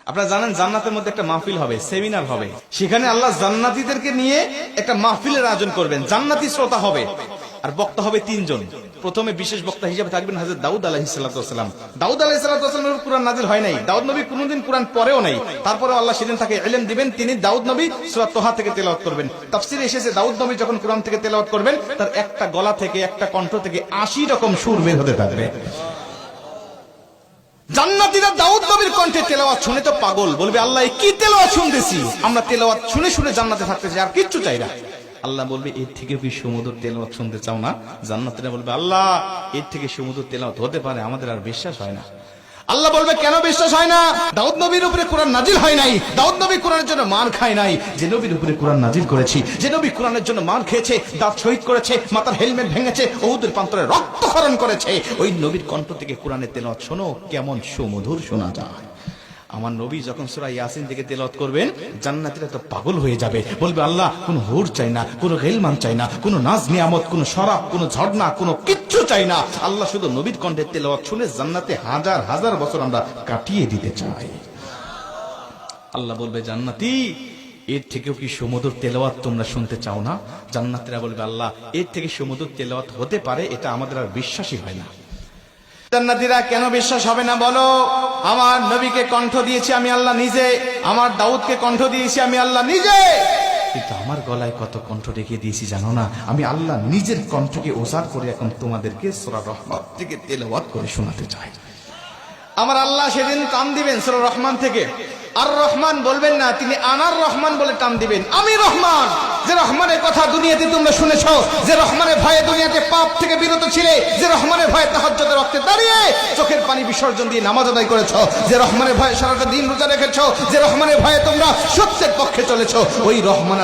আপনারা জানেন জান্নাতের মধ্যে একটা মাহফিল হবে, সেমিনার হবে। সেখানে আল্লাহ জান্নাতীদেরকে নিয়ে একটা মাহফিলের আয়োজন করবেন। জান্নাতি শ্রোতা হবে আর বক্তা হবে তিনজন। প্রথমে বিশেষ বক্তা হিসেবে থাকবেন হযরত দাউদ আলাইহিস সালাম। দাউদ আলাইহিস সালামের কুরআন নাজিল হয় নাই, দাউদ নবী কোনোদিন কুরআন পড়েও নাই। তারপরে আল্লাহ সেদিন তাকে ইলম দিবেন, তিনি দাউদ নবী সূরা তোহা থেকে তেলাওয়াত করবেন। তাফসীরে এসেছে দাউদ নবী যখন কুরআন থেকে তেলাওয়াত করবেন তার একটা গলা থেকে, একটা কণ্ঠ থেকে 80 রকম সুর বের হতে থাকবে। জান্নাতীরা দাউদ নবীর কণ্ঠে তেলাওয়াত শুনে তো পাগল, বলবে আল্লাহ কি তেলাওয়াত শুনতেছি, আমরা তেলাওয়াত শুনে শুনে জান্নাতে থাকতে চাই, আর কিচ্ছু চাই না। আল্লাহ বলবে এর থেকে কি সুমধুর তেলাওয়াত শুনতে চাও না? জান্নাতীরা বলবে আল্লাহ এর থেকে সুমধুর তেলাওয়াত হতে পারে, আমাদের আর বিশ্বাস হয় না। আল্লাহ বলবে কেন বিশ্বাস হয় না? দাউদ নবীর উপরে কোরআন নাজিল হয় নাই, দাউদ নবী কোরআনের জন্য মার খায় নাই। যে নবীর উপরে কোরআন নাজিল করেছি, যে নবী কোরআনের জন্য মার খেয়েছে, দাঁত শহীদ করেছে, মাথার হেলমেট ভেঙেছে, উহুদের প্রান্তরে রক্তক্ষরণ করেছে, ওই নবীর কণ্ঠ থেকে কোরআনের তেলাওয়াত শোনো কেমন সুমধুর শোনা যায়। আমার নবী যখন সূরা ইয়াসিন থেকে তেলাওয়াত করবেন জান্নাতীরা তো পাগল হয়ে যাবে, বলবে আল্লাহ কোনো হুর চাই না, কোনো গেলমান চাই না, কোনো নাজ নিয়ামত, কোনো শরাব, কোনো ঝর্ণা, কোনো কিচ্ছু চাই না। আল্লাহ শুধু নবীর কণ্ঠে তেলাওয়াত শুনে জান্নাতে হাজার হাজার বছর আমরা কাটিয়ে দিতে চাই। আল্লাহ বলবে জান্নাতি এর থেকেও কি সুমধুর তেলাওয়াত তোমরা শুনতে চাও না? জান্নাতীরা বলবে আল্লাহ এর থেকে সুমধুর তেলাওয়াত হতে পারে, এটা আমাদের আর বিশ্বাসই হয় না। জান্নাতীরা কেন বিশ্বাস হবে না বলো? আমার নবীকে কণ্ঠ দিয়েছি আমি আল্লাহ নিজে, আমার দাউদকে কণ্ঠ দিয়েছি আমি আল্লাহ নিজে, কিন্তু আমার গলায় কত কণ্ঠ রেখে দিয়েছি জানো না? আমি আল্লাহ নিজের কণ্ঠকে ওজার করে এখন তোমাদেরকে সূরা রহমান থেকে তেলাওয়াত করে শোনাতে চাই। আমার আল্লাহ সেদিন টান দিবেন সূরা রহমান থেকে, আর রহমান বলবেন না, তিনি আনার রহমান বলে টান দিবেন। আমি রহমান, যে রহমানের কথা দুনিয়াতে তোমরা শুনেছো, যে রহমানের ভয়ে দুনিয়াতে পাপ থেকে বিরত ছিলে, যে রহমানের ভয়ে তাহাজ্জুদের ওয়াক্তে দাঁড়িয়ে চোখের পানি বিসর্জন দিয়ে নামাজ আদায় করেছো, যে রহমানের ভয়ে সারাটা দিন রোজা রেখেছো, যে রহমানের ভয়ে তোমরা সত্যের পক্ষে চলেছো, ওই রহমান